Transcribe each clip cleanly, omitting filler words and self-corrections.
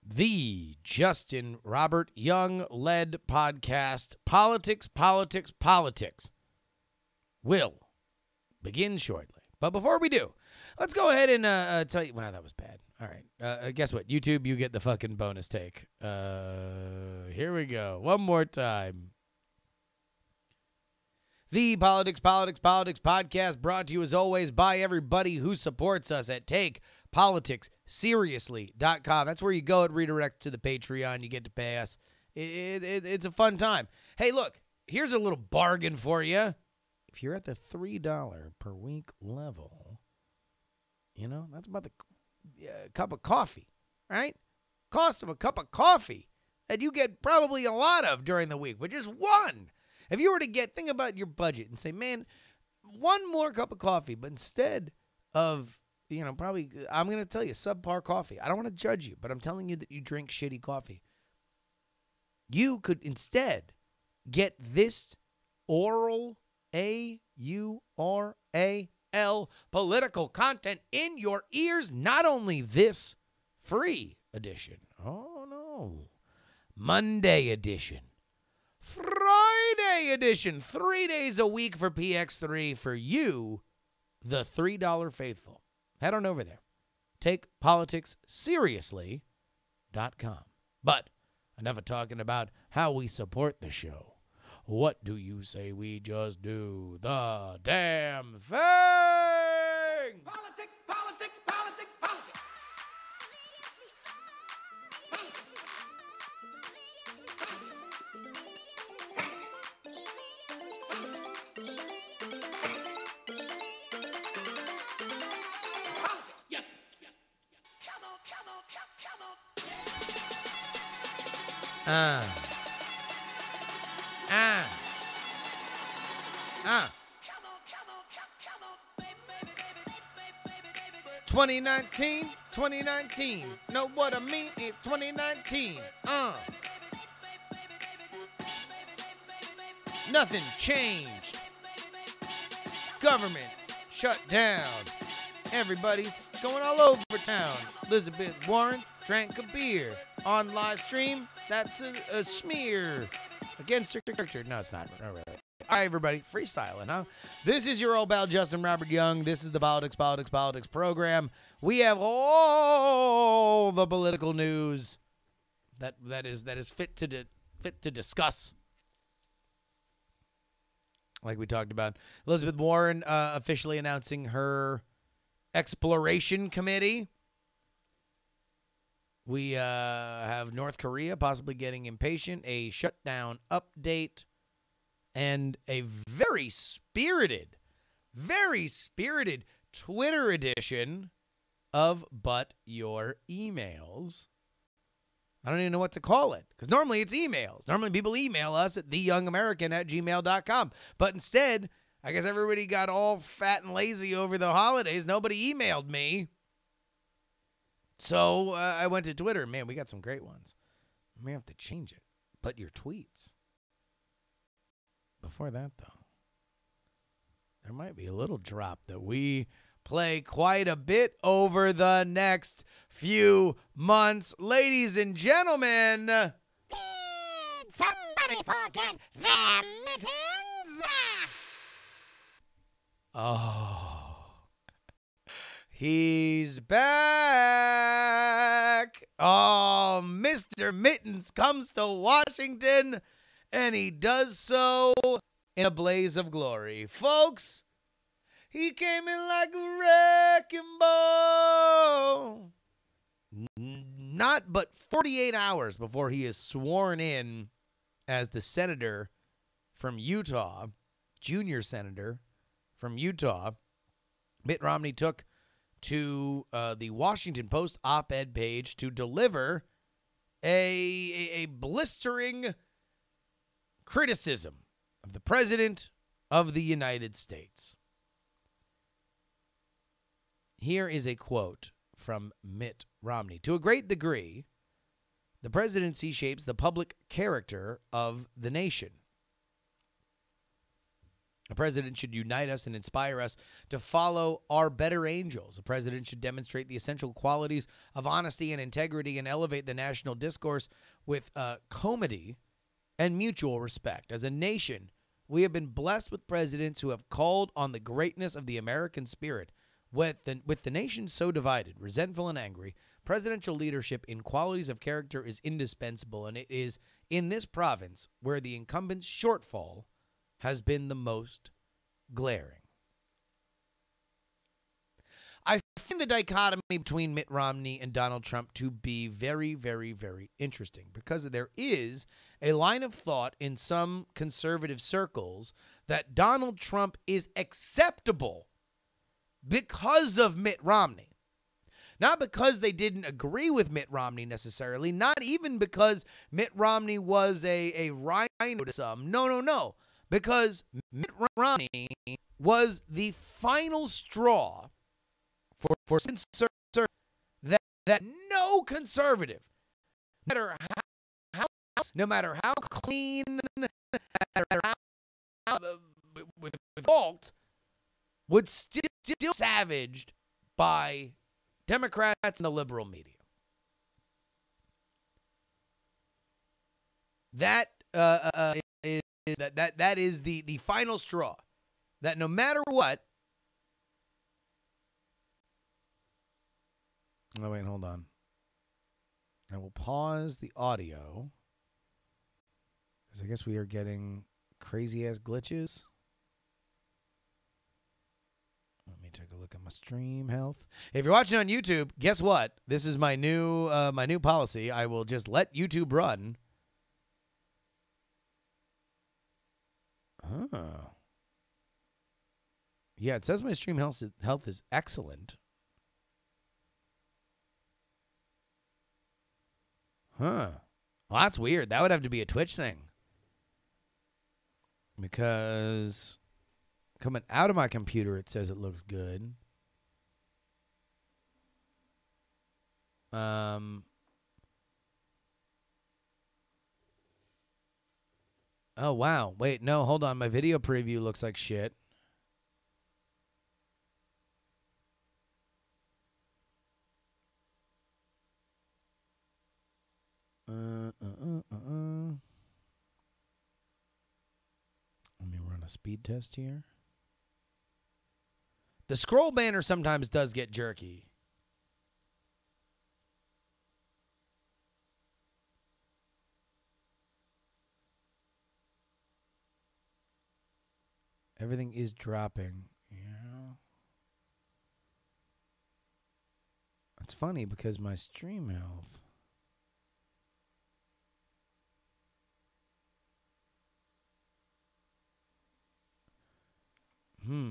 The Justin Robert Young-led podcast, Politicsx will begin shortly. But before we do, let's go ahead and tell you... Wow, that was bad. All right. Guess what? YouTube, you get the fucking bonus take. Here we go. One more time. The Politicsx podcast brought to you as always by everybody who supports us at TakePoliticsSeriously.com. That's where you go. It redirects to the Patreon. You get to pay us. It's a fun time. Hey, look, here's a little bargain for you. If you're at the $3 per week level, you know, that's about the cup of coffee, right? Cost of a cup of coffee that you get probably a lot of during the week, which is one. If you were to think about your budget and say, man, one more cup of coffee, but instead of, you know, probably, I'm going to tell you, subpar coffee. I don't want to judge you, but I'm telling you that you drink shitty coffee. You could instead get this oral, A-U-R-A-L, political content in your ears. Not only this free edition. Oh, no. Monday edition. Friday edition, 3 days a week for PX3 for you, the $3 faithful. Head on over there. TakePoliticsSeriously.com. But enough of talking about how we support the show. What do you say we just do the damn thing? Politics. Uh. 2019. Know what I mean? It's 2019. Nothing changed. Government shut down. Everybody's going all over town. Elizabeth Warren drank a beer on live stream. That's a smear against her character. No, it's not. Not really. All right, everybody, freestyling, huh? This is your old pal, Justin Robert Young. This is the Politics program. We have all the political news that is fit to discuss. Like we talked about, Elizabeth Warren officially announcing her exploration committee. We have North Korea possibly getting impatient, a shutdown update, and a very spirited Twitter edition of But Your Emails. I don't even know what to call it, because normally it's emails. Normally people email us at theyoungamerican@gmail.com. But instead, I guess everybody got all fat and lazy over the holidays. Nobody emailed me. So I went to Twitter. Man, we got some great ones. I may have to change it. But your tweets. Before that, though, there might be a little drop that we play quite a bit over the next few months. Ladies and gentlemen. Did somebody forget their mittens? Oh, he's back. Oh, Mr. Mittens comes to Washington, and he does so in a blaze of glory. Folks, he came in like a wrecking ball. Not but 48 hours before he is sworn in as the senator from Utah, junior senator from Utah, Mitt Romney took to the Washington Post op-ed page to deliver a blistering criticism of the President of the United States. Here is a quote from Mitt Romney. To a great degree, the presidency shapes the public character of the nation. A president should unite us and inspire us to follow our better angels. A president should demonstrate the essential qualities of honesty and integrity and elevate the national discourse with comity and mutual respect. As a nation, we have been blessed with presidents who have called on the greatness of the American spirit. With the nation so divided, resentful, and angry, presidential leadership in qualities of character is indispensable, and it is in this province where the incumbent's shortfall has been the most glaring. I find the dichotomy between Mitt Romney and Donald Trump to be very, very, very interesting because there is a line of thought in some conservative circles that Donald Trump is acceptable because of Mitt Romney. Not because they didn't agree with Mitt Romney necessarily, not even because Mitt Romney was a rhino to some. No. Because Mitt Romney was the final straw for conservative that no conservative, no matter how clean, no matter how with fault, would still savaged by Democrats and the liberal media. That That is the final straw. That no matter what. Oh, wait, hold on. I will pause the audio, because I guess we are getting crazy-ass glitches. Let me take a look at my stream health. If you're watching on YouTube, guess what? This is my new policy. I will just let YouTube run. Oh. Yeah, it says my stream health is excellent. Huh. Well, that's weird. That would have to be a Twitch thing. Because coming out of my computer, it says it looks good. Oh, wow. Wait, no, hold on. My video preview looks like shit. Let me run a speed test here. The scroll banner sometimes does get jerky. Everything is dropping. Yeah. It's funny because my stream health.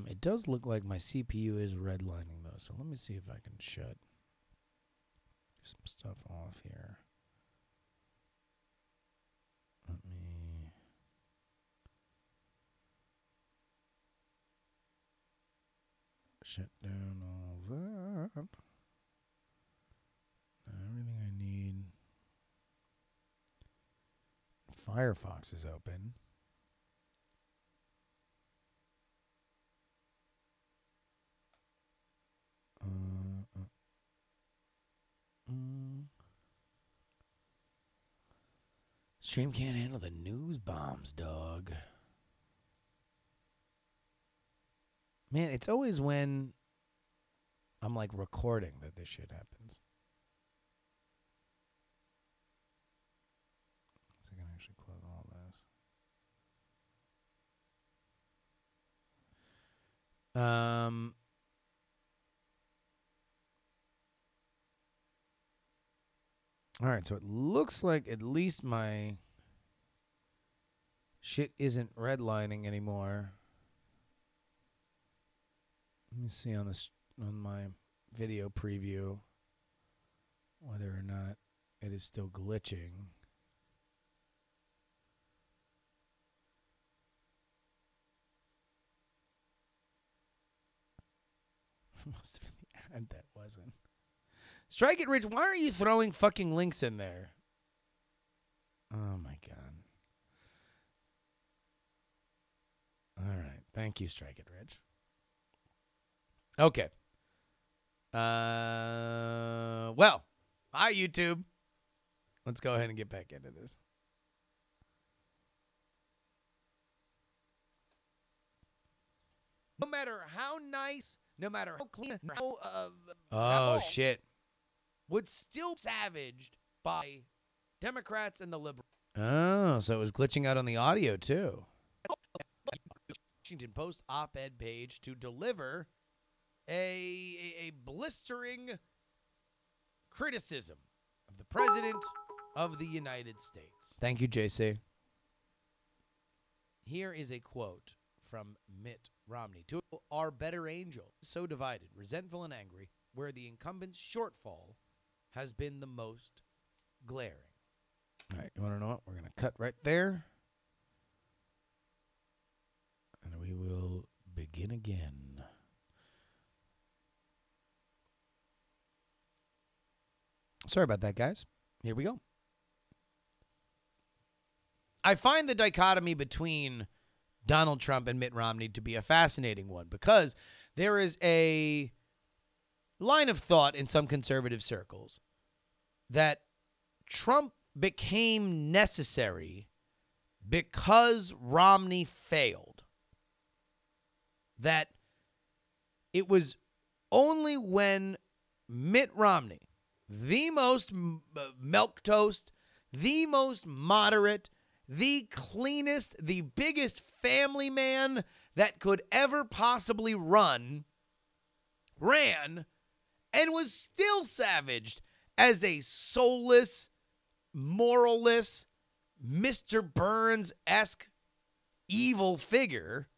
It does look like my CPU is redlining though, so let me see if I can shut some stuff off here. Let me shut down all that. Everything I need. Firefox is open. Stream can't handle the news bombs, dog. Man, it's always when I'm like recording that this shit happens. So I can actually close all this. All right, so it looks like at least my shit isn't redlining anymore. Let me see on this on my video preview whether or not it is still glitching. Must have been the ad that wasn't. Strike it, Rich. Why are you throwing fucking links in there? Oh, my God. All right. Thank you, Strike It Rich. Okay. Well, hi, YouTube. Let's go ahead and get back into this. No matter how nice, no matter how clean, how shit, would still be savaged by Democrats and the liberals. Oh, so it was glitching out on the audio too. Washington Post op-ed page to deliver a blistering criticism of the President of the United States. Thank you, JC. Here is a quote from Mitt Romney. To our better angel, so divided, resentful and angry, where the incumbent's shortfall has been the most glaring. All right, you want to know what? We're going to cut right there. And we will begin again. Sorry about that, guys. Here we go. I find the dichotomy between Donald Trump and Mitt Romney to be a fascinating one because there is a line of thought in some conservative circles that Trump became necessary because Romney failed. That it was only when Mitt Romney, the most milquetoast, the most moderate, the cleanest, the biggest family man that could ever possibly ran, and was still savaged as a soulless, moralless, Mr. Burns-esque evil figure,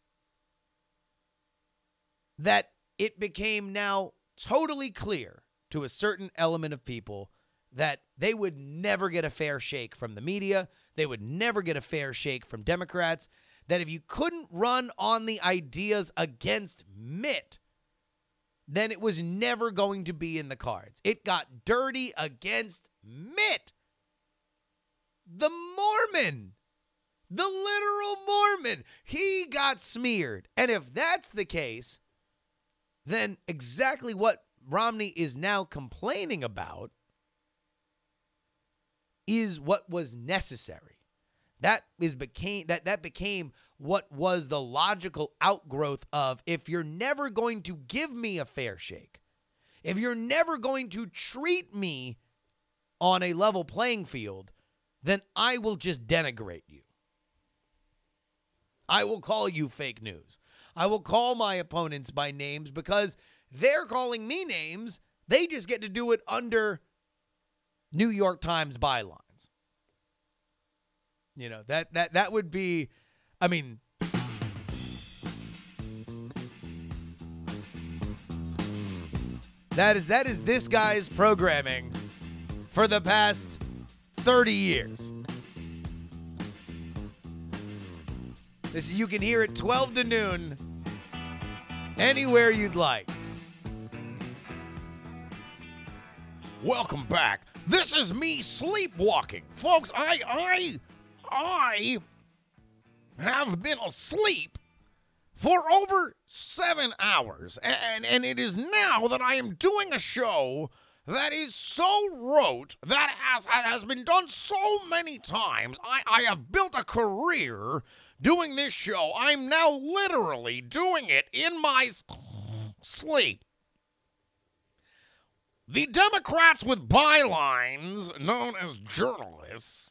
that it became now totally clear to a certain element of people that they would never get a fair shake from the media. They would never get a fair shake from Democrats. That if you couldn't run on the ideas against Mitt, then it was never going to be in the cards. It got dirty against Mitt, the Mormon, the literal Mormon. He got smeared. And if that's the case, then exactly what Romney is now complaining about is what was necessary. That became what was the logical outgrowth of, if you're never going to give me a fair shake, if you're never going to treat me on a level playing field, then I will just denigrate you. I will call you fake news. I will call my opponents by names because they're calling me names. They just get to do it under New York Times bylines. You know, that would be, I mean, that is this guy's programming for the past 30 years. You can hear it 12 to noon anywhere you'd like. Welcome back. This is me sleepwalking. Folks, I have been asleep for over 7 hours. And it is now that I am doing a show that is so rote, that has been done so many times. I have built a career doing this show. I'm now literally doing it in my sleep. The Democrats with bylines, known as journalists,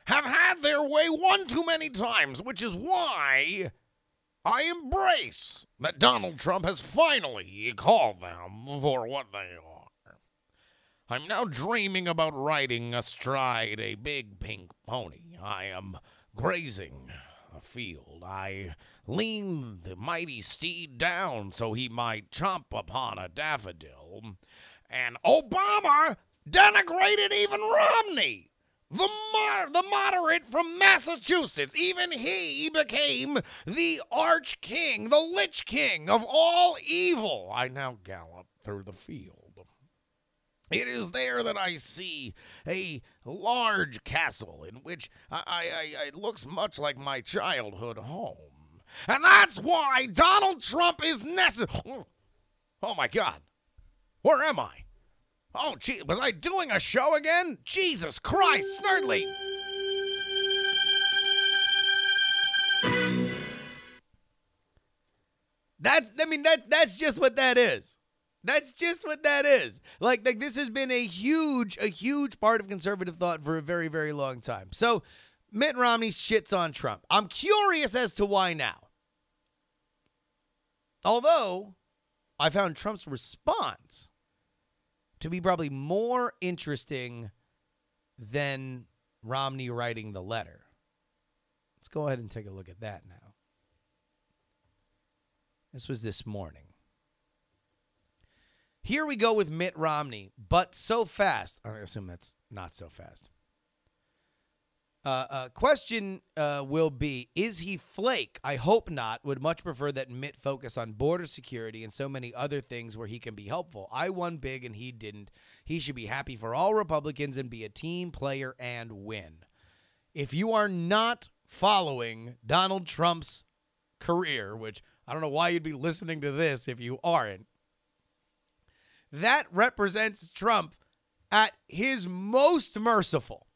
have had their way one too many times, which is why I embrace that Donald Trump has finally called them for what they are. I'm now dreaming about riding astride a big pink pony. I am grazing a field. I lean the mighty steed down so he might chomp upon a daffodil. And Obama denigrated even Romney, the moderate from Massachusetts. Even he became the arch king, the lich king of all evil. I now gallop through the field. It is there that I see a large castle in which it looks much like my childhood home. And that's why Donald Trump is necessary. Oh, my God. Where am I? Oh, gee, was I doing a show again? Jesus Christ, Snurdly. That's just what that is. That's just what that is. Like this has been a huge part of conservative thought for a very, very long time. So Mitt Romney shits on Trump. I'm curious as to why now. Although I found Trump's response to be probably more interesting than Romney writing the letter. Let's go ahead and take a look at that now. This was this morning. Here we go with Mitt Romney, but so fast. I assume that's not so fast. Question will be, is he flake? I hope not. Would much prefer that Mitt focus on border security and so many other things where he can be helpful. I won big and he didn't. He should be happy for all Republicans and be a team player and win. If you are not following Donald Trump's career, which I don't know why you'd be listening to this if you aren't, that represents Trump at his most merciful.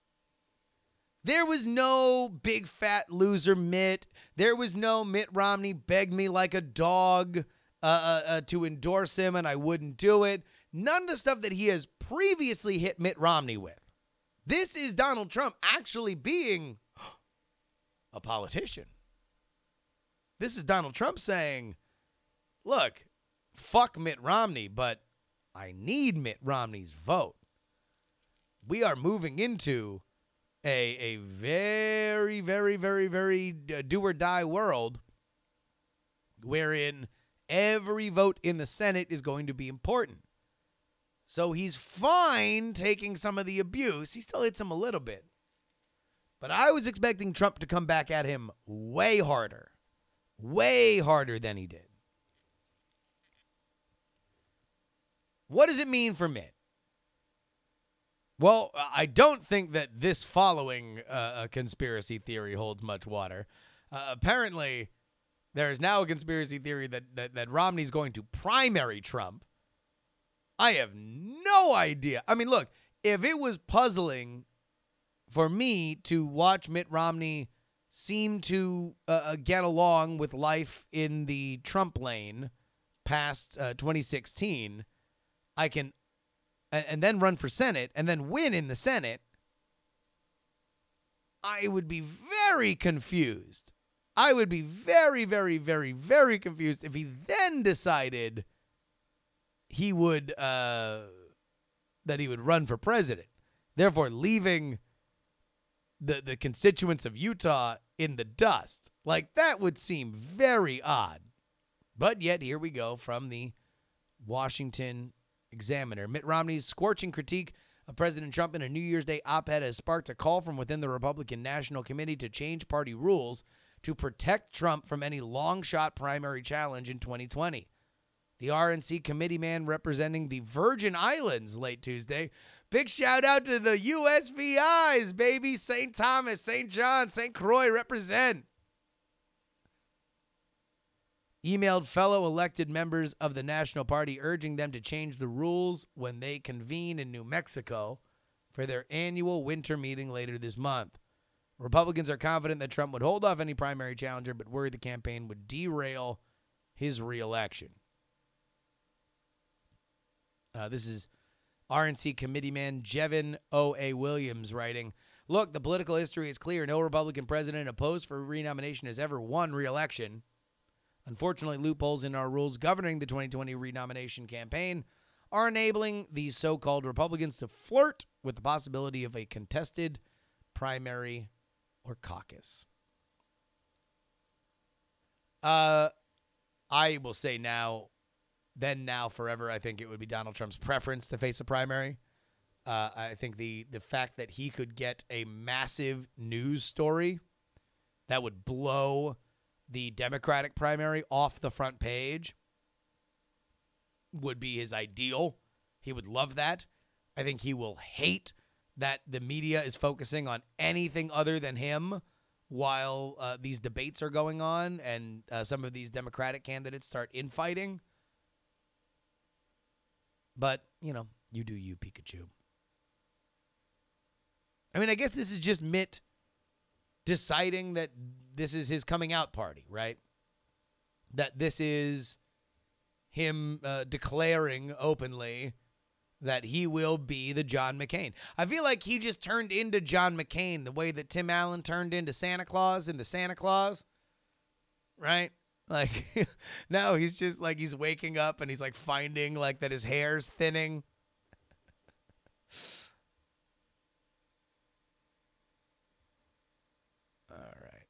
There was no big fat loser Mitt. There was no Mitt Romney begged me like a dog to endorse him and I wouldn't do it. None of the stuff that he has previously hit Mitt Romney with. This is Donald Trump actually being a politician. This is Donald Trump saying, look, fuck Mitt Romney, but I need Mitt Romney's vote. We are moving into a very, very, very, very do-or-die world wherein every vote in the Senate is going to be important. So he's fine taking some of the abuse. He still hits him a little bit. But I was expecting Trump to come back at him way harder than he did. What does it mean for Mitt? Well, I don't think that this following conspiracy theory holds much water. Apparently, there is now a conspiracy theory that Romney's going to primary Trump. I have no idea. I mean, look, if it was puzzling for me to watch Mitt Romney seem to get along with life in the Trump lane past 2016, I can, and then run for Senate and then win in the Senate, I would be very confused. I would be very, very, very, very confused if he then decided he would, that he would run for president, therefore leaving the constituents of Utah in the dust. Like, that would seem very odd. But yet, here we go from the Washington Examiner. Mitt Romney's scorching critique of President Trump in a New Year's Day op-ed has sparked a call from within the Republican National Committee to change party rules to protect Trump from any long-shot primary challenge in 2020. The RNC committee man representing the Virgin Islands late Tuesday. Big shout out to the USVIs, baby. St. Thomas, St. John, St. Croix represent. Emailed fellow elected members of the National Party urging them to change the rules when they convene in New Mexico for their annual winter meeting later this month. Republicans are confident that Trump would hold off any primary challenger, but worry the campaign would derail his reelection. This is RNC committeeman Jevin O.A. Williams writing, look, the political history is clear. No Republican president opposed for renomination has ever won re-election. Unfortunately, loopholes in our rules governing the 2020 renomination campaign are enabling these so-called Republicans to flirt with the possibility of a contested primary or caucus. I will say now, then now, forever, I think it would be Donald Trump's preference to face a primary. I think the fact that he could get a massive news story that would blow the Democratic primary off the front page would be his ideal. He would love that. I think he will hate that the media is focusing on anything other than him while these debates are going on and some of these Democratic candidates start infighting. But, you know, you do you, Pikachu. I mean, I guess this is just Mitt deciding that this is his coming out party, right? That this is him declaring openly that he will be the John McCain. I feel like he just turned into John McCain the way that Tim Allen turned into Santa Claus in the Santa Claus, right? Like, now he's just like, he's waking up and he's like finding like that his hair's thinning. All right.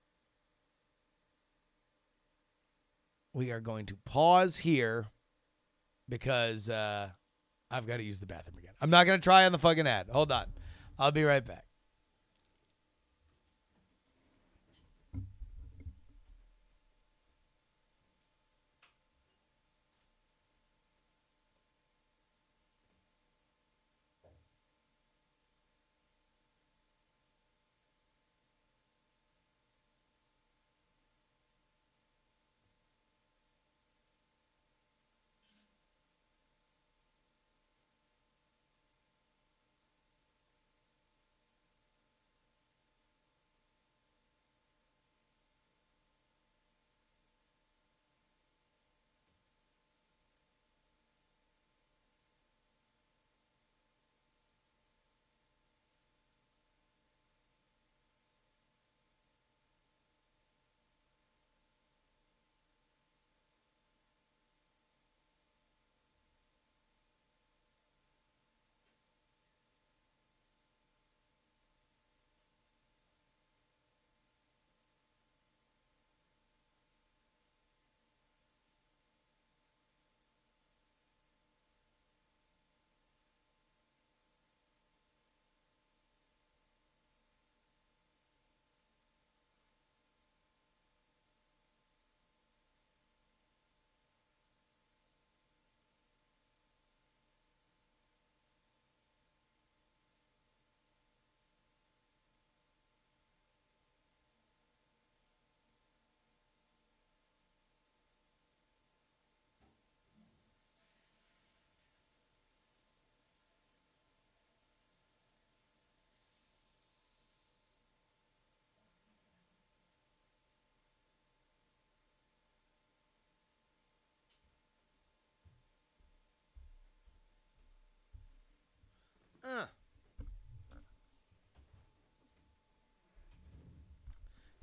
We are going to pause here because I've got to use the bathroom again. I'm not going to try on the fucking ad. Hold on. I'll be right back.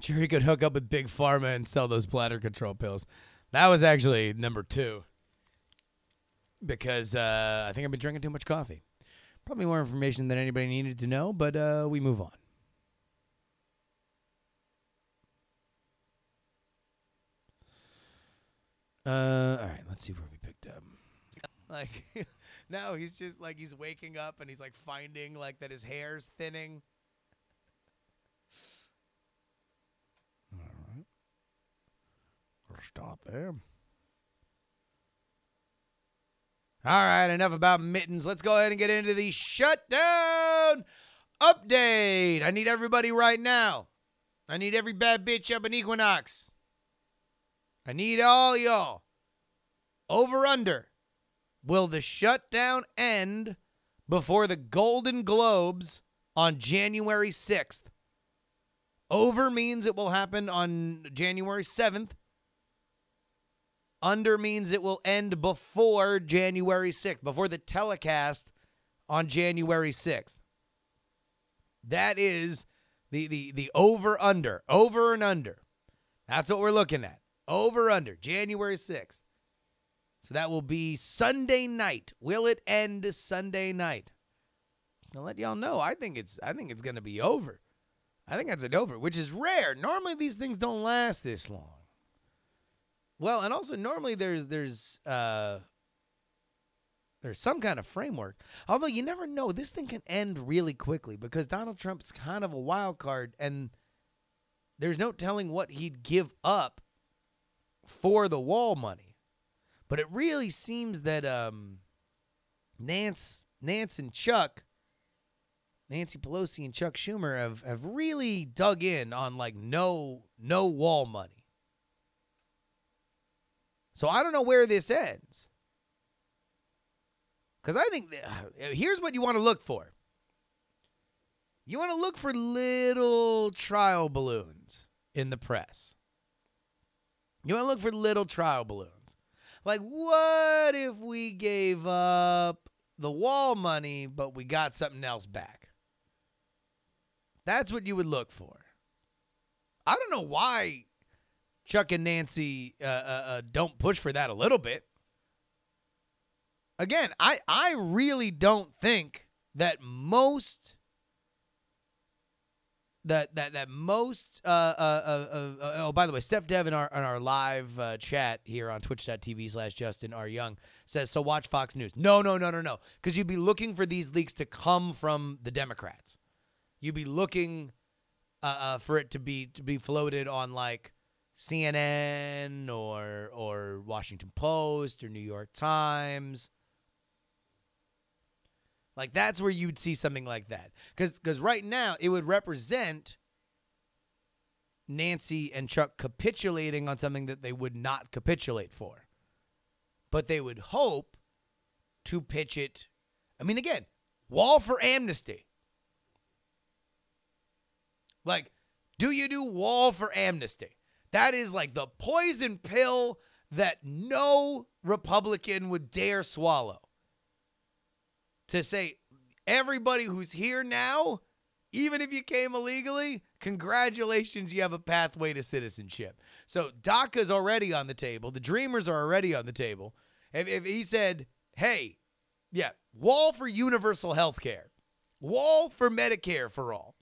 Sure, he could hook up with Big Pharma and sell those bladder control pills. That was actually number 2. Because I think I've been drinking too much coffee. Probably more information than anybody needed to know, but we move on. All right, let's see where we picked up. Like, now he's just like, he's waking up and he's like finding like that his hair's thinning. All right. We'll stop there. All right, enough about mittens. Let's go ahead and get into the shutdown update. I need everybody right now. I need every bad bitch up in Equinox. I need all y'all. Over under. Will the shutdown end before the Golden Globes on January 6th? Over means it will happen on January 7th. Under means it will end before January 6th, before the telecast on January 6th. That is the over-under, over and under. That's what we're looking at. Over-under, January 6th. So that will be Sunday night. Will it end Sunday night? Just gonna let y'all know. I think it's gonna be over. I think that's an over, which is rare. Normally these things don't last this long. Well, and also normally there's some kind of framework. Although you never know, this thing can end really quickly because Donald Trump's kind of a wild card, and there's no telling what he'd give up for the wall money. But it really seems that Nance and Chuck, Nancy Pelosi and Chuck Schumer have really dug in on like no wall money. So I don't know where this ends. Because I think here's what you want to look for. You want to look for little trial balloons in the press. You want to look for little trial balloons. Like, what if we gave up the wall money, but we got something else back? That's what you would look for. I don't know why Chuck and Nancy don't push for that a little bit. Again, I really don't think that most by the way, Steph Dev in our live chat here on twitch.tv/Justin R. Young says, so watch Fox News. No. Because you'd be looking for these leaks to come from the Democrats. You'd be looking for it to be floated on like CNN or Washington Post or New York Times. Like, that's where you'd see something like that. Because right now, it would represent Nancy and Chuck capitulating on something that they would not capitulate for. But they would hope to pitch it. I mean, again, wall for amnesty. Like, do you do wall for amnesty? That is like the poison pill that no Republican would dare swallow. To say, everybody who's here now, even if you came illegally, congratulations, you have a pathway to citizenship. So DACA's already on the table. The Dreamers are already on the table. If he said, hey, yeah, wall for universal health care, wall for Medicare for all.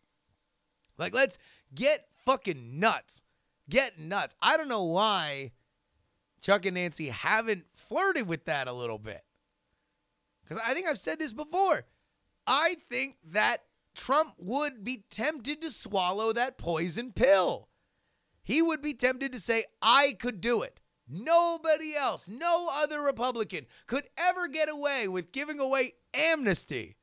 Like, let's get fucking nuts. Get nuts. I don't know why Chuck and Nancy haven't flirted with that a little bit. Because I think I've said this before. I think that Trump would be tempted to swallow that poison pill. He would be tempted to say, I could do it. Nobody else, no other Republican could ever get away with giving away amnesty.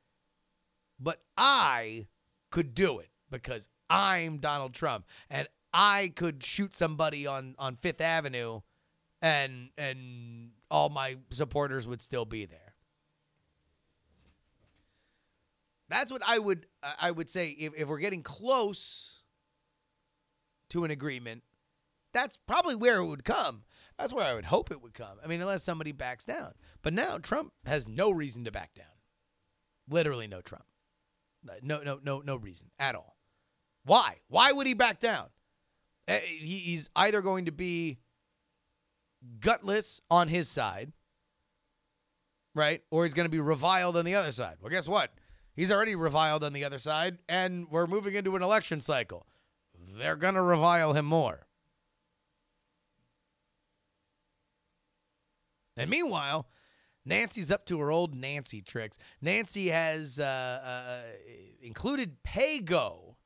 But I could do it because I'm Donald Trump. And I could shoot somebody on Fifth Avenue and all my supporters would still be there. That's what I would say if we're getting close to an agreement. That's probably where it would come. That's where I would hope it would come. I mean, unless somebody backs down. But now Trump has no reason to back down. Literally no Trump. No reason at all. Why? Why would he back down? He's either going to be gutless on his side, right? Or he's going to be reviled on the other side. Well, guess what? He's already reviled on the other side, and we're moving into an election cycle. They're going to revile him more. And meanwhile, Nancy's up to her old Nancy tricks. Nancy has included pay-go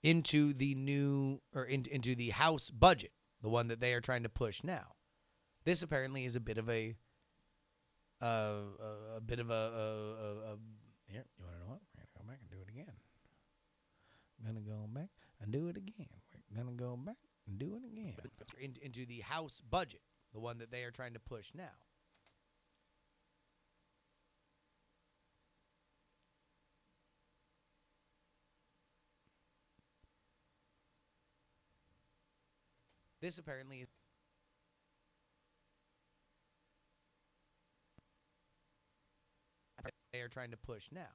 into the into the House budget, the one that they are trying to push now. This apparently is a bit of a here, you want to know what? We're going to go back and do it again. We're going to go back and do it again. We're going to go back and do it again. Into the House budget, the one that they are trying to push now. This apparently is they are trying to push now.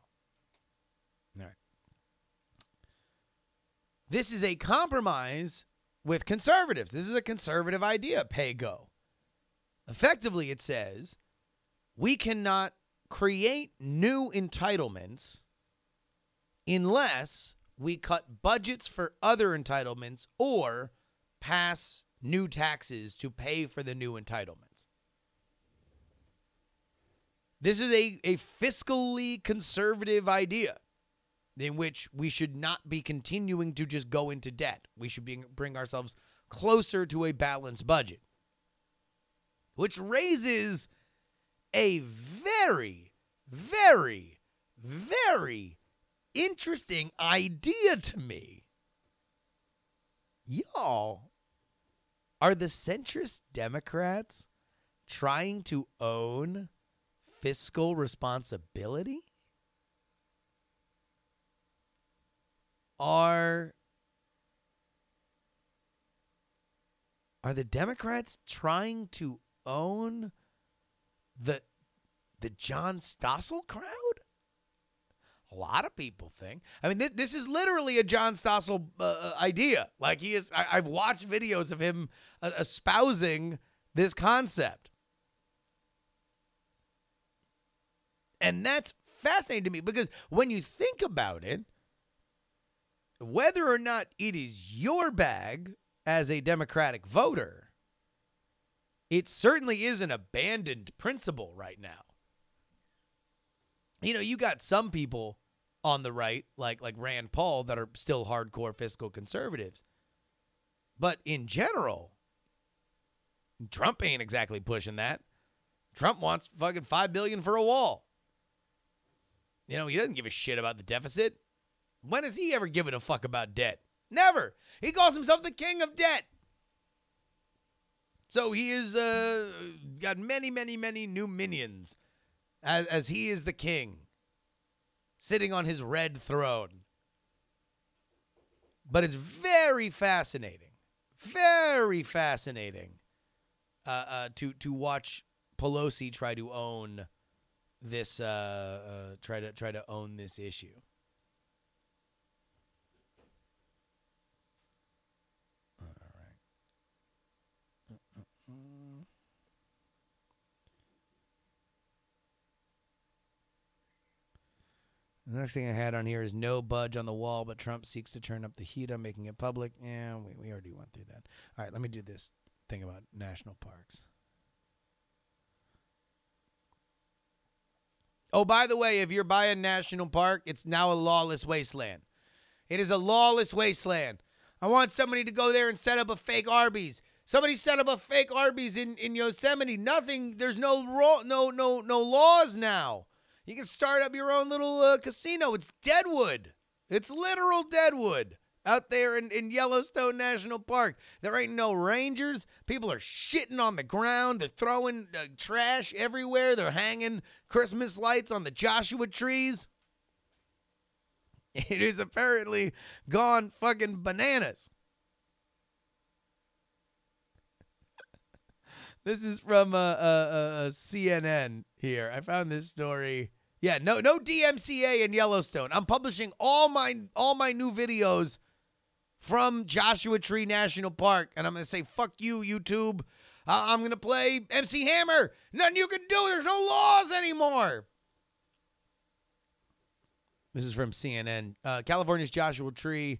All right. This is a compromise with conservatives. This is a conservative idea, pay-go. Effectively, it says we cannot create new entitlements unless we cut budgets for other entitlements or pass new taxes to pay for the new entitlements. This is a fiscally conservative idea in which we should not be continuing to just go into debt. We should bring ourselves closer to a balanced budget, which raises a very, very, very interesting idea to me. Y'all, are the centrist Democrats trying to own fiscal responsibility? Are the Democrats trying to own the John Stossel crowd? A lot of people think. I mean, this is literally a John Stossel idea. Like, he is. I've watched videos of him espousing this concept. And that's fascinating to me because when you think about it, whether or not it is your bag as a Democratic voter, it certainly is an abandoned principle right now. You know, you got some people on the right, like Rand Paul, that are still hardcore fiscal conservatives. But in general, Trump ain't exactly pushing that. Trump wants fucking $5 billion for a wall. You know, he doesn't give a shit about the deficit. When has he ever given a fuck about debt? Never. He calls himself the king of debt. So he is got many, many, many new minions as he is the king, sitting on his red throne. But it's very fascinating to watch Pelosi try to own this, try to own this issue. The next thing I had on here is no budge on the wall, but Trump seeks to turn up the heat on making it public. Yeah, we already went through that. All right, let me do this thing about national parks. Oh, by the way, if you're by a national park, it's now a lawless wasteland. It is a lawless wasteland. I want somebody to go there and set up a fake Arby's. Somebody set up a fake Arby's in Yosemite. Nothing. There's no laws now. You can start up your own little casino. It's Deadwood. It's literal Deadwood out there in Yellowstone National Park. There ain't no rangers. People are shitting on the ground. They're throwing trash everywhere. They're hanging Christmas lights on the Joshua trees. It is apparently gone fucking bananas. This is from CNN here. I found this story. Yeah, no DMCA in Yellowstone. I'm publishing all my new videos from Joshua Tree National Park, and I'm gonna say fuck you, YouTube. I'm gonna play MC Hammer. Nothing you can do. There's no laws anymore. This is from CNN. California's Joshua Tree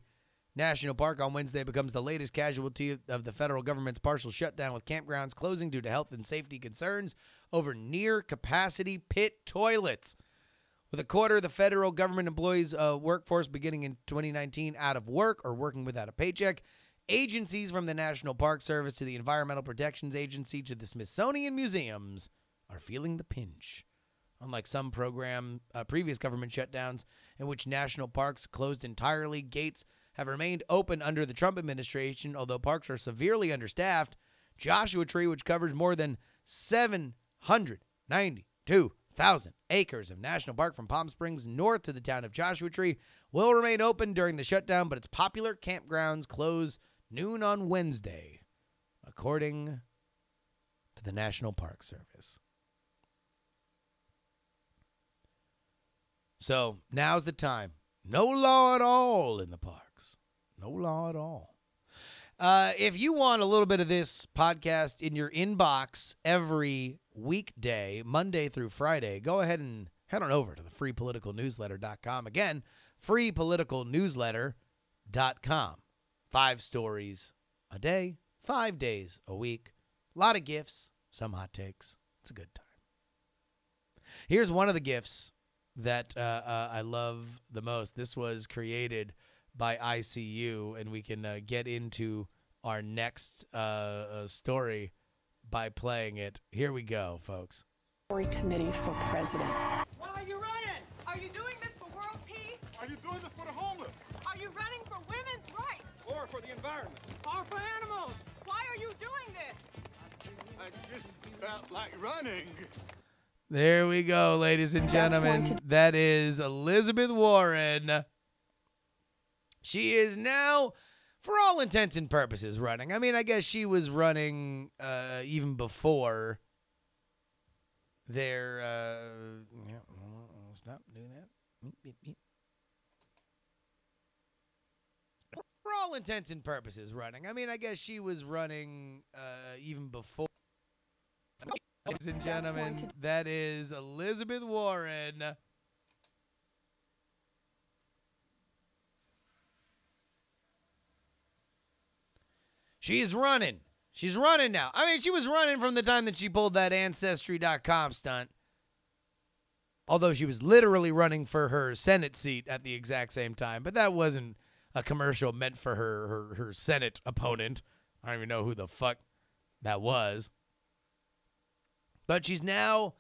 National Park on Wednesday becomes the latest casualty of the federal government's partial shutdown, with campgrounds closing due to health and safety concerns over near-capacity pit toilets. With a quarter of the federal government employees' workforce beginning in 2019 out of work or working without a paycheck, agencies from the National Park Service to the Environmental Protections Agency to the Smithsonian Museums are feeling the pinch. Unlike some previous government shutdowns in which national parks closed entirely, gates have remained open under the Trump administration. Although parks are severely understaffed, Joshua Tree, which covers more than 792,000 acres of national park from Palm Springs north to the town of Joshua Tree, will remain open during the shutdown, but its popular campgrounds close noon on Wednesday, according to the National Park Service. So now's the time. No law at all in the parks. No law at all. If you want a little bit of this podcast in your inbox every weekday, Monday through Friday, go ahead and head on over to the freepoliticalnewsletter.com. Again, freepoliticalnewsletter.com. 5 stories a day, 5 days a week. A lot of gifts, some hot takes. It's a good time. Here's one of the gifts that I love the most. This was created by ICU, and we can get into our next story by playing it. Here we go, folks. Committee for president. Why are you running? Are you doing this for world peace? Are you doing war for the environment. Or for animals. Why are you doing this? I just felt like running. There we go, ladies and gentlemen. That is Elizabeth Warren. She is now, for all intents and purposes, running. I mean, I guess she was running even before their... stop doing that. For all intents and purposes, running. I mean, I guess she was running even before... Ladies and gentlemen, that is Elizabeth Warren. She's running. She's running now. I mean, she was running from the time that she pulled that Ancestry.com stunt. Although she was literally running for her Senate seat at the exact same time. But that wasn't a commercial meant for her Senate opponent. I don't even know who the fuck that was. But she's now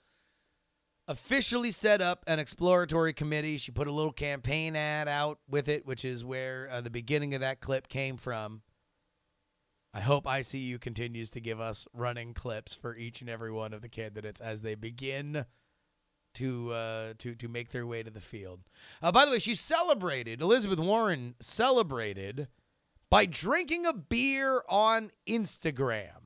officially set up an exploratory committee. She put a little campaign ad out with it, which is where the beginning of that clip came from. I hope ICU continues to give us running clips for each and every one of the candidates as they begin to make their way to the field. By the way, she celebrated, Elizabeth Warren celebrated by drinking a beer on Instagram.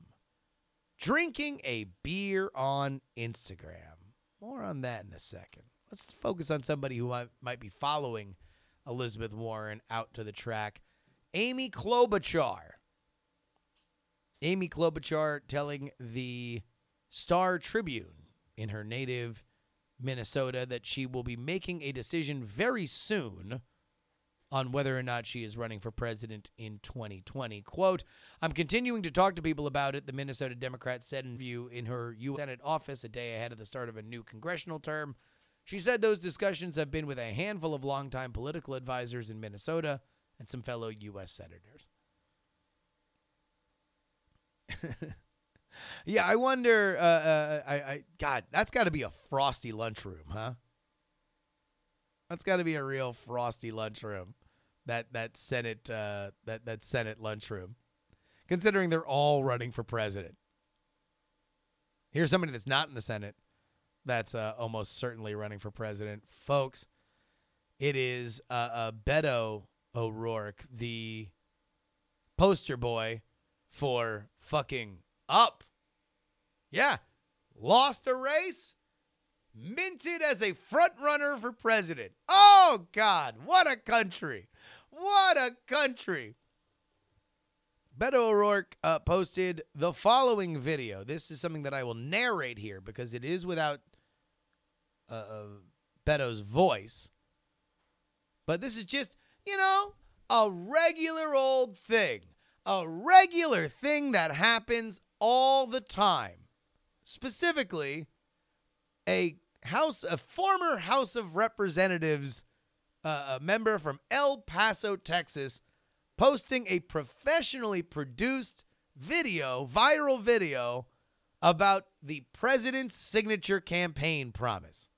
Drinking a beer on Instagram. More on that in a second. Let's focus on somebody who might be following Elizabeth Warren out to the track. Amy Klobuchar. Amy Klobuchar telling the Star Tribune in her native Minnesota that she will be making a decision very soon on whether or not she is running for president in 2020. Quote, I'm continuing to talk to people about it, the Minnesota Democrat said in view in her U.S. Senate office a day ahead of the start of a new congressional term. She said those discussions have been with a handful of longtime political advisors in Minnesota and some fellow U.S. senators. Yeah, I wonder, God, that's got to be a frosty lunchroom, huh? That's got to be a real frosty lunchroom, that Senate Senate lunchroom, considering they're all running for president. Here's somebody that's not in the Senate that's almost certainly running for president. Folks, it is Beto O'Rourke, the poster boy for fucking up. Yeah, lost a race. Minted as a front runner for president. Oh, God, what a country. What a country. Beto O'Rourke posted the following video. This is something that I will narrate here because it is without Beto's voice. But this is just, a regular old thing. A regular thing that happens all the time. Specifically, a former House of Representatives member from El Paso, Texas, posting a professionally produced video, viral video, about the president's signature campaign promise.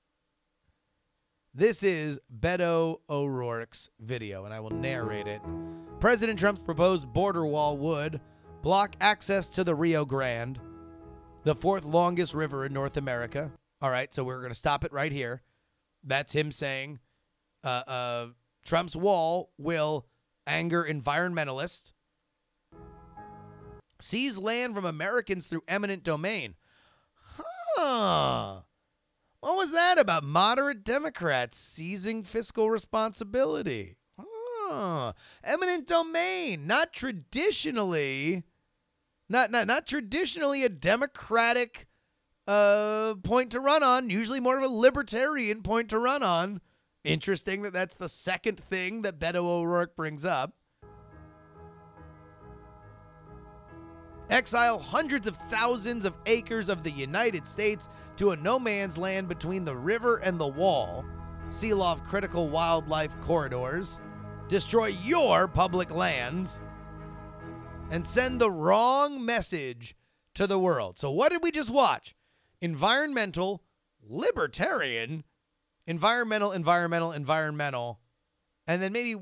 This is Beto O'Rourke's video, and I will narrate it. President Trump's proposed border wall would block access to the Rio Grande, the fourth longest river in North America. All right, so we're going to stop it right here. That's him saying Trump's wall will anger environmentalists, seize land from Americans through eminent domain. Huh. What was that about moderate Democrats seizing fiscal responsibility? Huh. Eminent domain, not traditionally a Democratic point to run on, usually more of a libertarian point to run on. Interesting that that's the second thing that Beto O'Rourke brings up. Exile hundreds of thousands of acres of the United States to a no man's land between the river and the wall. Seal off critical wildlife corridors. Destroy your public lands. And send the wrong message to the world. So what did we just watch? Environmental, libertarian, environmental, And then maybe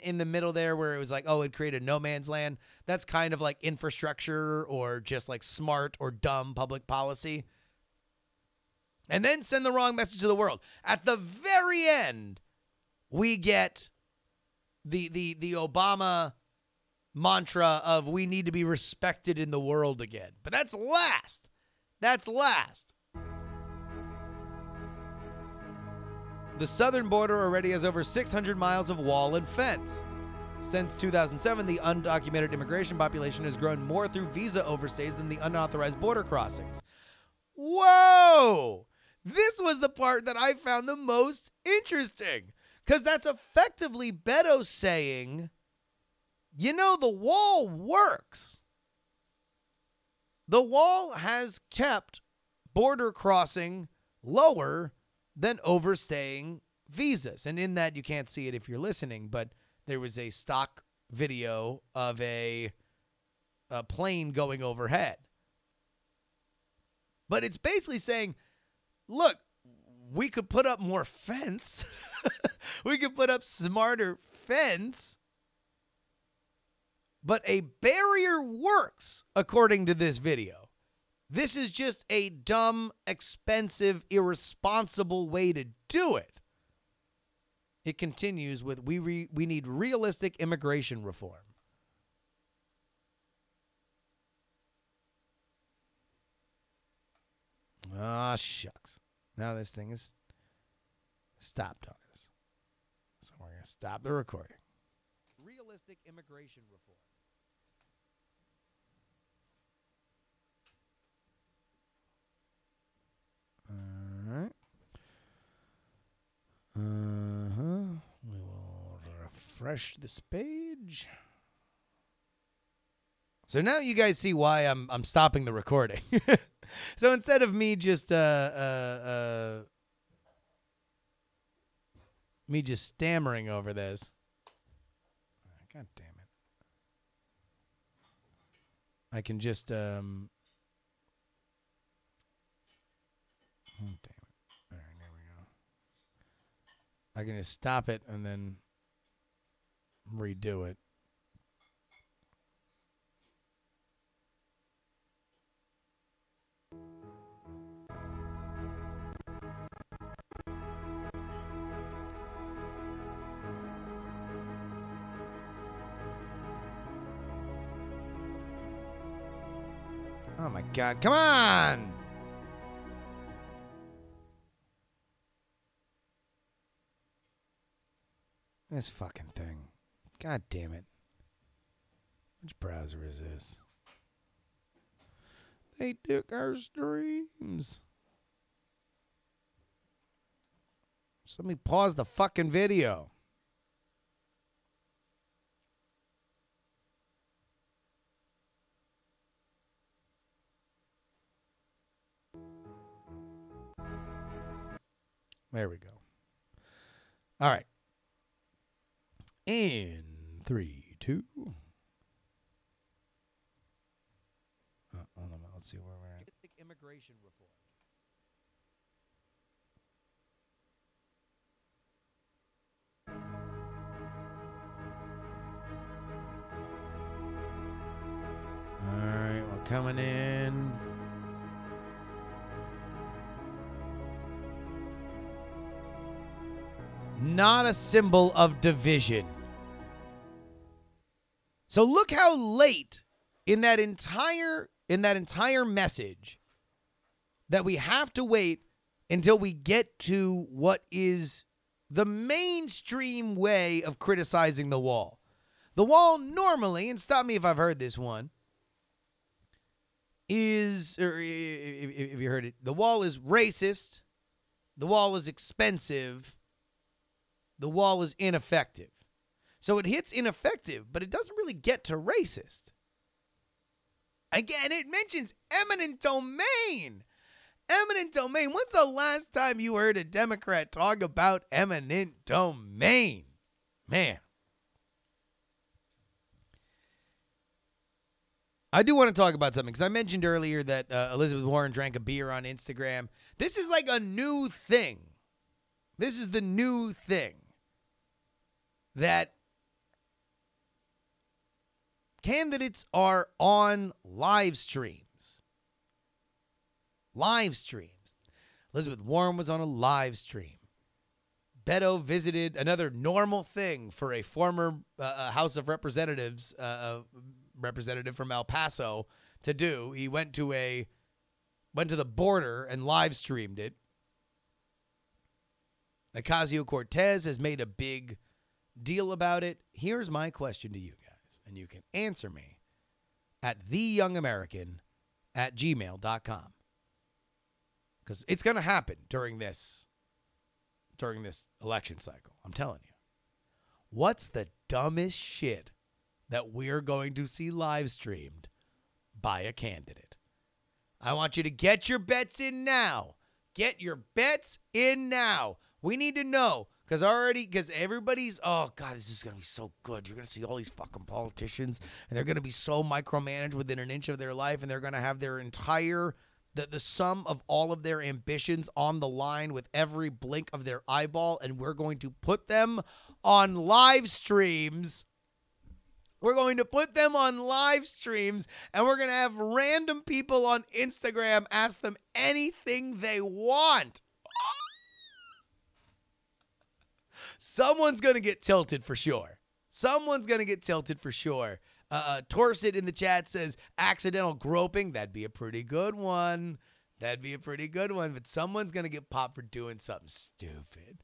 in the middle there where it was like, oh, it created no man's land. That's kind of like infrastructure or just like smart or dumb public policy. And then send the wrong message to the world. At the very end, we get the Obama mantra of we need to be respected in the world again. But that's last. That's last. The southern border already has over 600 miles of wall and fence. Since 2007, the undocumented immigration population has grown more through visa overstays than the unauthorized border crossings. Whoa! This was the part that I found the most interesting, because that's effectively Beto saying, you know, the wall works. The wall has kept border crossing lower than overstaying visas. And in that, you can't see it if you're listening, but there was a stock video of a plane going overhead. But it's basically saying, look, we could put up more fence. We could put up smarter fence. But a barrier works, according to this video. This is just a dumb, expensive, irresponsible way to do it. It continues with, we need realistic immigration reform. Ah, shucks. Now this thing is stopped on us. So we're going to stop the recording. Realistic immigration reform. All right. We will refresh this page. So now you guys see why I'm stopping the recording. So instead of me just stammering over this. God damn it. I can just oh, damn it. All right, there we go. I can just stop it and then redo it. Oh my God, come on! This fucking thing. God damn it. Which browser is this? They took our streams. Just let me pause the fucking video. There we go. All right. In 3, 2. Hold on, let's see where we're at. Immigration reform. All right, we're coming in. Not a symbol of division. So look how late in that entire message that we have to wait until we get to what is the mainstream way of criticizing the wall. The wall normally, and stop me if I've heard this one, is, or if you heard it, the wall is racist, the wall is expensive, the wall is ineffective. So it hits ineffective, but it doesn't really get to racist. Again, it mentions eminent domain. Eminent domain. When's the last time you heard a Democrat talk about eminent domain? Man. I do want to talk about something because I mentioned earlier that Elizabeth Warren drank a beer on Instagram. This is like a new thing. This is the new thing. that candidates are on live streams. Live streams. Elizabeth Warren was on a live stream. Beto visited, another normal thing for a former House of Representatives representative from El Paso to do. He went to the border and live streamed it. Ocasio-Cortez has made a big deal about it. Here's my question to you guys, and you can answer me at theyoungamerican@gmail.com. Because it's going to happen during this election cycle. I'm telling you. What's the dumbest shit that we're going to see live streamed by a candidate? I want you to get your bets in now. Get your bets in now. We need to know. Because everybody's, oh, God, this is going to be so good. You're going to see all these fucking politicians, and they're going to be so micromanaged within an inch of their life, and they're going to have their entire, the sum of all of their ambitions on the line with every blink of their eyeball, and we're going to put them on live streams. We're going to put them on live streams, and we're going to have random people on Instagram ask them anything they want. Someone's going to get tilted for sure. Torsit in the chat says accidental groping. That'd be a pretty good one. But someone's going to get popped for doing something stupid.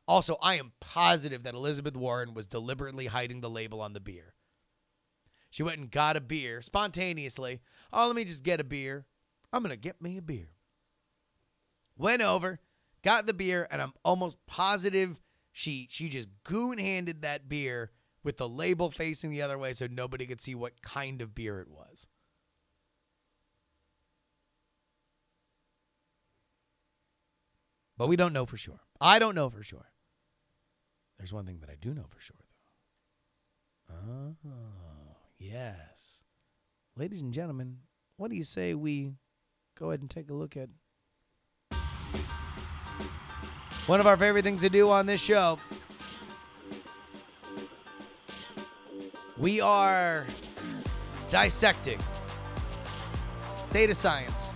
Also, I am positive that Elizabeth Warren was deliberately hiding the label on the beer. She went and got a beer spontaneously. Oh, let me just get a beer. I'm going to get me a beer. Went over, got the beer, and I'm almost positive she just goon-handed that beer with the label facing the other way so nobody could see what kind of beer it was. But we don't know for sure. I don't know for sure. There's one thing that I do know for sure, though. Oh, yes. Ladies and gentlemen, what do you say we go ahead and take a look at one of our favorite things to do on this show? We are dissecting data science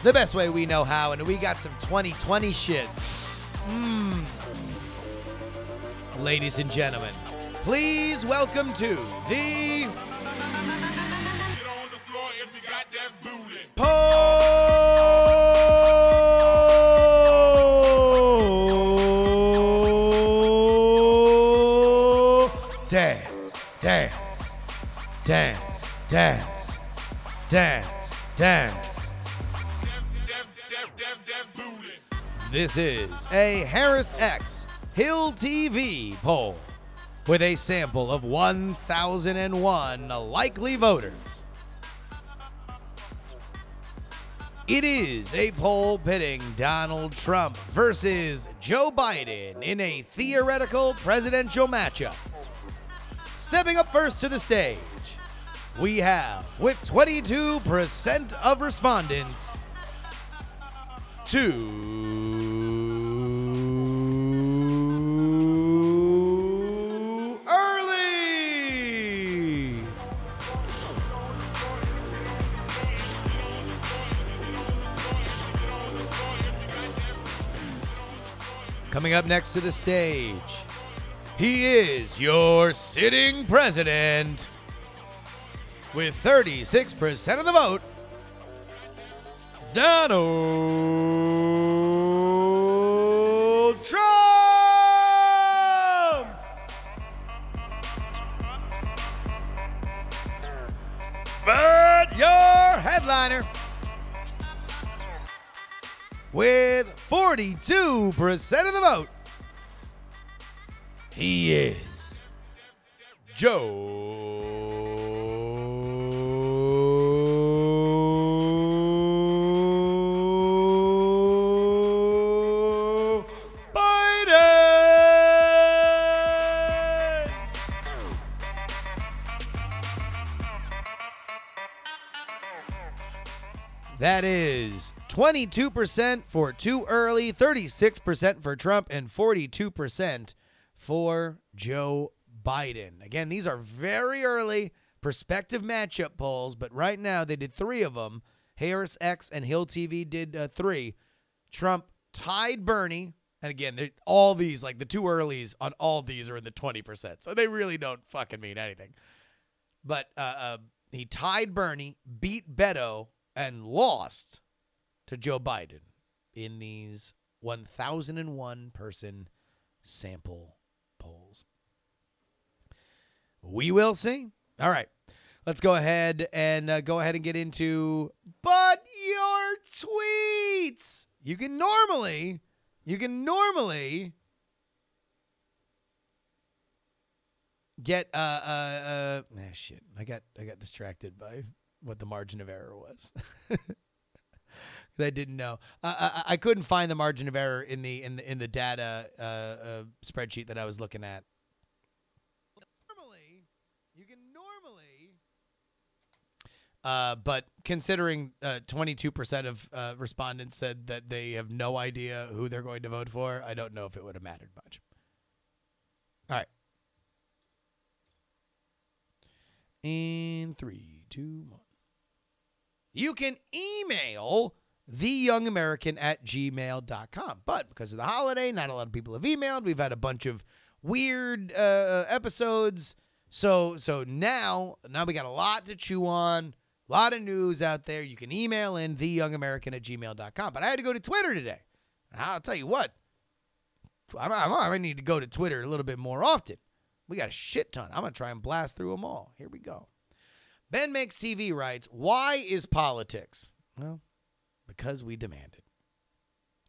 the best way we know how, and we got some 2020 shit. Ladies and gentlemen, please welcome to the Get on the floor if you got that booty. Dance, dance, dance, dance, dance, dance. That booty. This is a Harris X Hill TV poll with a sample of 1,001 likely voters. It is a poll pitting Donald Trump versus Joe Biden in a theoretical presidential matchup. Stepping up first to the stage, we have, with 22% of respondents, too early. Coming up next to the stage, he is your sitting president with 36% of the vote, Donald Trump. But your headliner with 42% of the vote, he is Joe Biden. That is 22% for too early, 36% for Trump, and 42% for Joe Biden. Again, these are very early prospective matchup polls, but right now they did 3 of them. Harris X and Hill TV did 3. Trump tied Bernie. And again, all these, like the 2 earlies on all these are in the 20%. So they really don't fucking mean anything. But he tied Bernie, beat Beto, and lost to Joe Biden in these 1,001 person sample polls. We will see. All right. Let's go ahead and get into but your tweets. You can normally get shit. I got distracted by what the margin of error was. I didn't know. I couldn't find the margin of error in the data spreadsheet that I was looking at. But considering 22% of respondents said that they have no idea who they're going to vote for, I don't know if it would have mattered much. All right. In 3, 2, 1. You can email theyoungamerican@gmail.com. But because of the holiday, not a lot of people have emailed. We've had a bunch of weird episodes. So now we got a lot to chew on. A lot of news out there. You can email in theyoungamerican@gmail.com. But I had to go to Twitter today. And I'll tell you what. I need to go to Twitter a little bit more often. We got a shit ton. I'm going to try and blast through them all. Here we go. Ben Makes TV writes, why is politics? Well, because we demand it.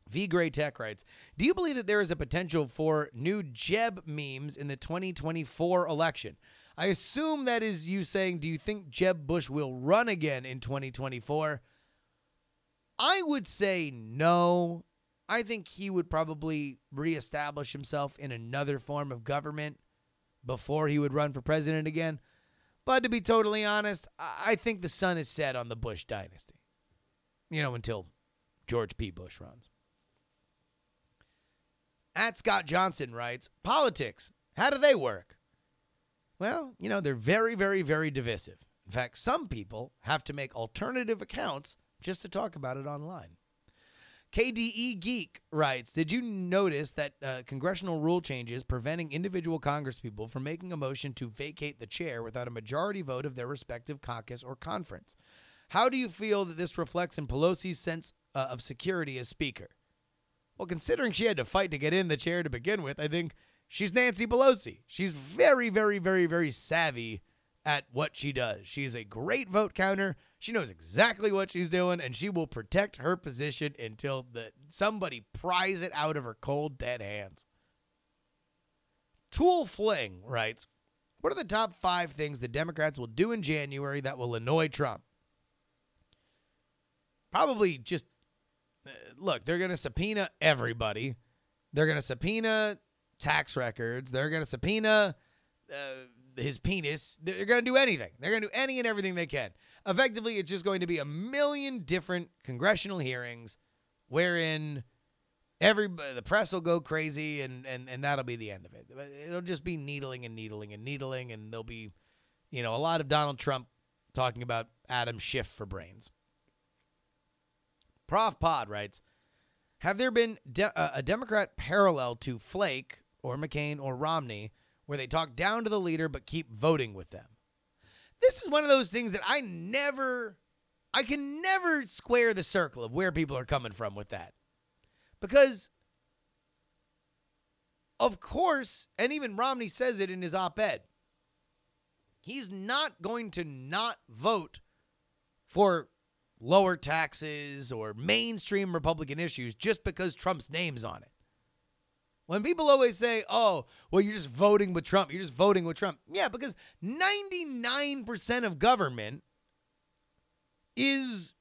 V Gray Tech writes, do you believe that there is a potential for new Jeb memes in the 2024 election? I assume that is you saying, do you think Jeb Bush will run again in 2024? I would say no. I think he would probably reestablish himself in another form of government before he would run for president again. But to be totally honest, I think the sun is set on the Bush dynasty. Until George P. Bush runs. At Scott Johnson writes, politics, how do they work? Well, they're very, very, very divisive. In fact, some people have to make alternative accounts just to talk about it online. KDE Geek writes, did you notice that congressional rule changes preventing individual congresspeople from making a motion to vacate the chair without a majority vote of their respective caucus or conference? How do you feel that this reflects in Pelosi's sense of security as speaker? Well, considering she had to fight to get in the chair to begin with, I think she's Nancy Pelosi. She's very, very, very, very savvy at what she does. She is a great vote counter. She knows exactly what she's doing, and she will protect her position until somebody pries it out of her cold, dead hands. Tool Fling writes, what are the top 5 things the Democrats will do in January that will annoy Trump? Probably just, look, they're going to subpoena everybody. They're going to subpoena tax records. They're going to subpoena his penis. They're going to do anything. They're going to do any and everything they can. Effectively, it's just going to be a million different congressional hearings wherein the press will go crazy and that'll be the end of it. It'll just be needling and needling and needling, and there'll be, a lot of Donald Trump talking about Adam Schiff for brains. Prof Pod writes, have there been a Democrat parallel to Flake or McCain or Romney where they talk down to the leader but keep voting with them? This is one of those things that I can never square the circle of where people are coming from with that. Because, of course, and even Romney says it in his op-ed, he's not going to not vote for lower taxes or mainstream Republican issues just because Trump's name's on it. When people always say, oh, well, you're just voting with Trump. You're just voting with Trump. Yeah, because 99% of government is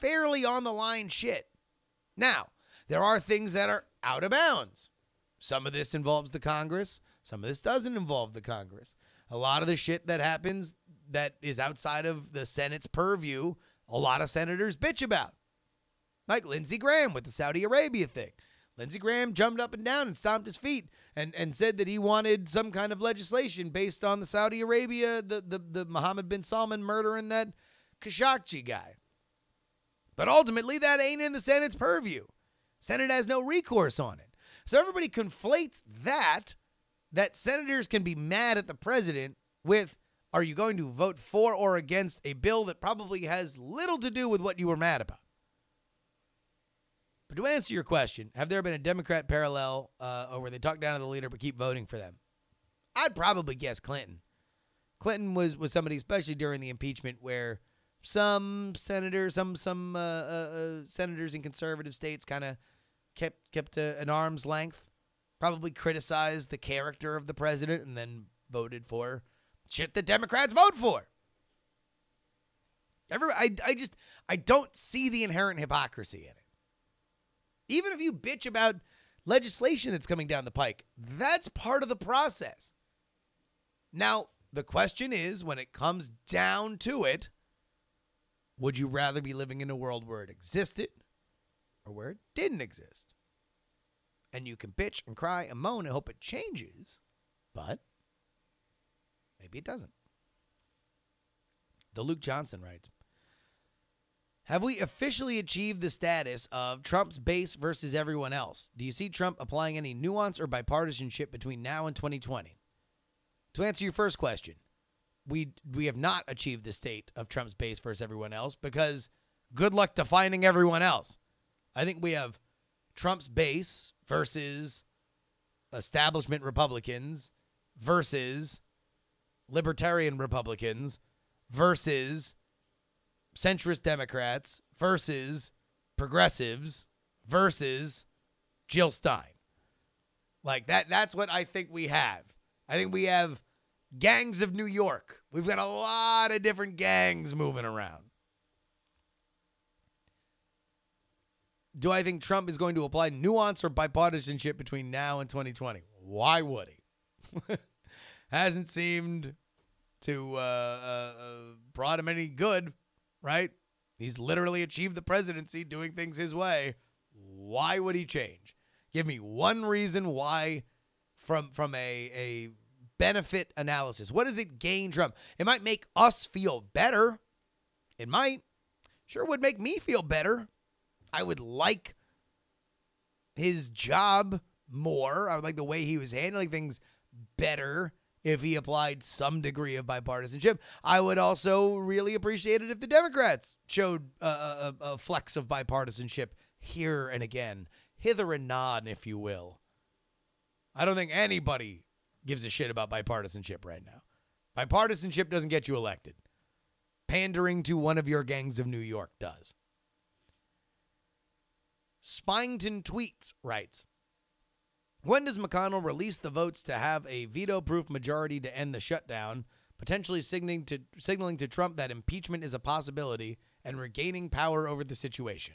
fairly on the line shit. Now, there are things that are out of bounds. Some of this involves the Congress. Some of this doesn't involve the Congress. A lot of the shit that happens that is outside of the Senate's purview, a lot of senators bitch about. Like Lindsey Graham with the Saudi Arabia thing. Lindsey Graham jumped up and down and stomped his feet and said that he wanted some kind of legislation based on the Saudi Arabia, the Mohammed bin Salman murdering that Khashoggi guy. But ultimately, that ain't in the Senate's purview. Senate has no recourse on it. So everybody conflates that senators can be mad at the president with, are you going to vote for or against a bill that probably has little to do with what you were mad about? But to answer your question, have there been a Democrat parallel where they talk down to the leader but keep voting for them? I'd probably guess Clinton. Clinton was somebody, especially during the impeachment, where some senators, some senators in conservative states kind of kept an arm's length, probably criticized the character of the president, and then voted for shit that Democrats vote for. I don't see the inherent hypocrisy in it. Even if you bitch about legislation that's coming down the pike, that's part of the process. Now, the question is, when it comes down to it, would you rather be living in a world where it existed or where it didn't exist? And you can bitch and cry and moan and hope it changes, but maybe it doesn't. The Luke Johnson writes, have we officially achieved the status of Trump's base versus everyone else? Do you see Trump applying any nuance or bipartisanship between now and 2020? To answer your first question, we have not achieved the state of Trump's base versus everyone else, because good luck defining everyone else. I think we have Trump's base versus establishment Republicans versus libertarian Republicans versus centrist Democrats versus progressives versus Jill Stein. Like that's what I think we have. I think we have gangs of New York. We've got a lot of different gangs moving around. Do I think Trump is going to apply nuance or bipartisanship between now and 2020? Why would he? Hasn't seemed to brought him any good, right? He's literally achieved the presidency doing things his way. Why would he change? Give me one reason why from a benefit analysis. What does it gain Trump? It might make us feel better. It might. Sure would make me feel better. I would like his job more. I would like the way he was handling things better if he applied some degree of bipartisanship. I would also really appreciate it if the Democrats showed a flex of bipartisanship here and again, hither and nod, if you will. I don't think anybody gives a shit about bipartisanship right now. Bipartisanship doesn't get you elected. Pandering to one of your gangs of New York does. Spington Tweets writes, when does McConnell release the votes to have a veto-proof majority to end the shutdown, potentially signaling to Trump that impeachment is a possibility and regaining power over the situation?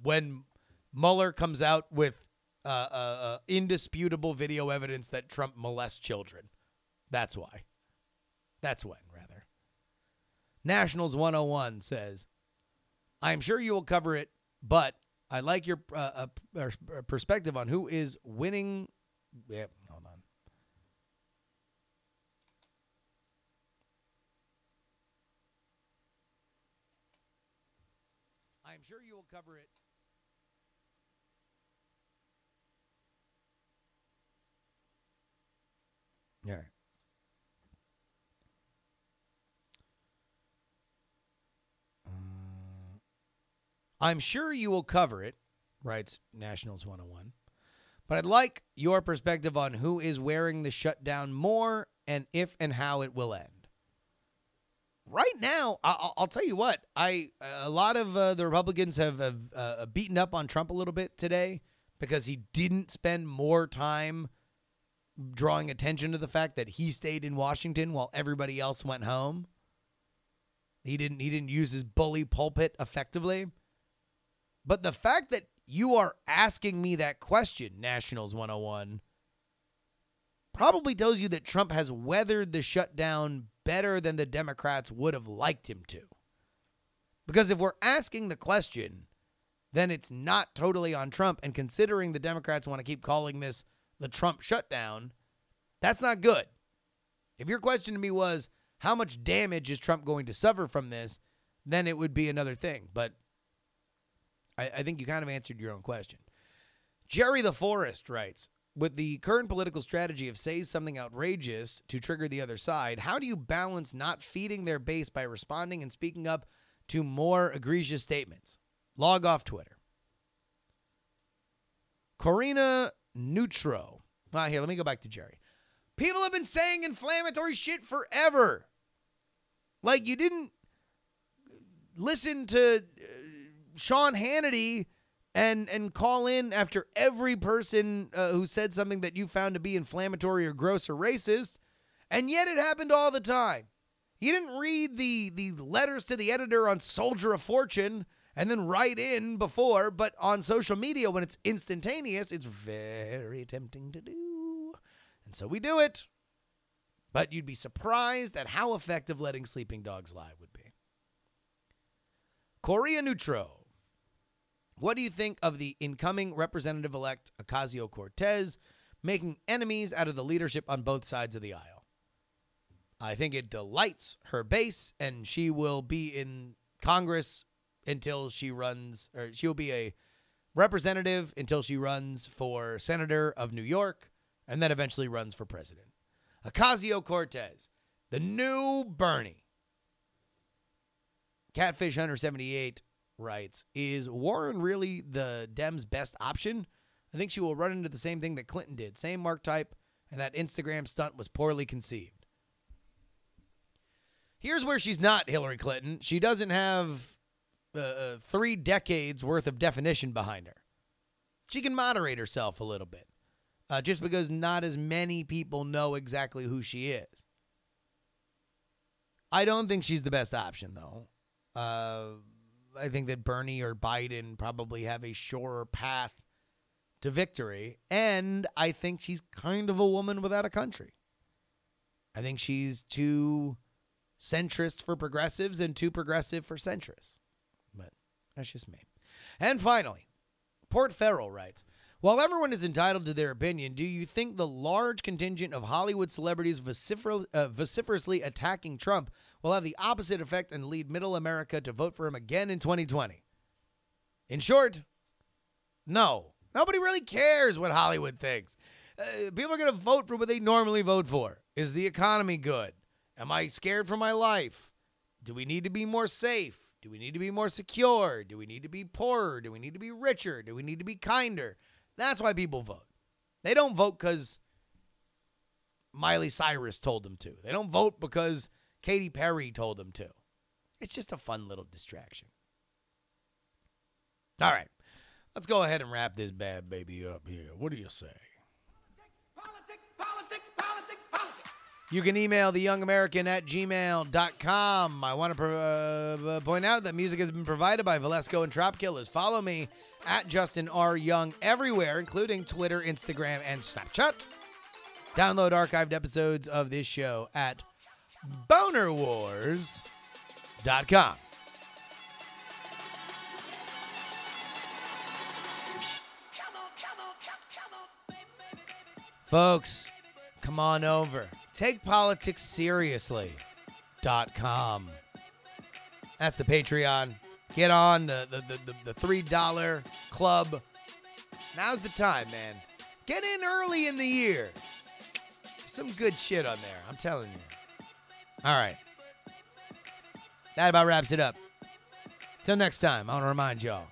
When Mueller comes out with indisputable video evidence that Trump molests children. That's why. That's when, rather. Nationals 101 says, I'm sure you will cover it, but I like your perspective on who is winning. Yeah, hold on. I'm sure you will cover it. All right. I'm sure you will cover it, writes Nationals 101, but I'd like your perspective on who is wearing the shutdown more and if and how it will end. Right now, I'll tell you what, a lot of the Republicans have beaten up on Trump a little bit today because he didn't spend more time drawing attention to the fact that he stayed in Washington while everybody else went home. He didn't use his bully pulpit effectively. But the fact that you are asking me that question, Nationals 101, probably tells you that Trump has weathered the shutdown better than the Democrats would have liked him to. Because if we're asking the question, then it's not totally on Trump. And considering the Democrats want to keep calling this the Trump shutdown, that's not good. If your question to me was, how much damage is Trump going to suffer from this, then it would be another thing. But I think you kind of answered your own question. Jerry the Forest writes, with the current political strategy of say something outrageous to trigger the other side, how do you balance not feeding their base by responding and speaking up to more egregious statements? Log off Twitter. Corina Neutro. Here, let me go back to Jerry. People have been saying inflammatory shit forever. Like, you didn't listen to Sean Hannity and call in after every person who said something that you found to be inflammatory or gross or racist, and yet it happened all the time. You didn't read the letters to the editor on Soldier of Fortune and then write in before, but on social media, when it's instantaneous, it's very tempting to do. And so we do it. But you'd be surprised at how effective letting sleeping dogs lie would be. Corina Neutro. What do you think of the incoming Representative-elect Ocasio-Cortez making enemies out of the leadership on both sides of the aisle? I think it delights her base, and she will be in Congress until she runs, or she'll be a representative until she runs for senator of New York, and then eventually runs for president. Ocasio-Cortez, the new Bernie. Catfish Hunter 78 writes, is Warren really the Dems' best option? I think she will run into the same thing that Clinton did. Same mark type, and that Instagram stunt was poorly conceived. Here's where she's not Hillary Clinton. She doesn't have 3 decades worth of definition behind her. She can moderate herself a little bit, just because not as many people know exactly who she is. I don't think she's the best option, though. I think that Bernie or Biden probably have a surer path to victory, and I think she's kind of a woman without a country. I think she's too centrist for progressives and too progressive for centrists. But that's just me. And finally, Port Farrell writes, while everyone is entitled to their opinion, do you think the large contingent of Hollywood celebrities vociferously attacking Trump will have the opposite effect and lead middle America to vote for him again in 2020? In short, no. Nobody really cares what Hollywood thinks. People are going to vote for what they normally vote for. Is the economy good? Am I scared for my life? Do we need to be more safe? Do we need to be more secure? Do we need to be poorer? Do we need to be richer? Do we need to be kinder? That's why people vote. They don't vote because Miley Cyrus told them to. They don't vote because Katy Perry told them to. It's just a fun little distraction. All right. Let's go ahead and wrap this bad baby up here. What do you say? Politics, politics, politics, politics. You can email theyoungamerican@gmail.com. I want to point out that music has been provided by Valesco and Trop Killers. Follow me at Justin R. Young everywhere, including Twitter, Instagram, and Snapchat. Download archived episodes of this show at bonerwars.com. Folks, come on over. TakePoliticsSeriously.com. That's the Patreon. Get on the $3 club. Now's the time, man. Get in early in the year. Some good shit on there, I'm telling you. All right. That about wraps it up. Till next time, I want to remind y'all,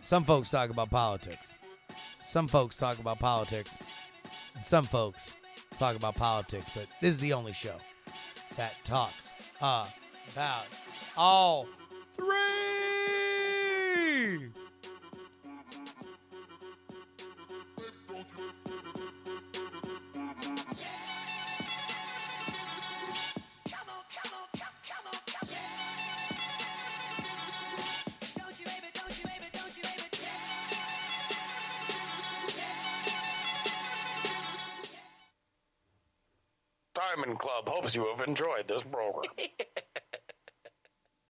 some folks talk about politics. Some folks talk about politics. And some folks talk about politics, but this is the only show that talks about all three. Diamond Club hopes you have enjoyed this program.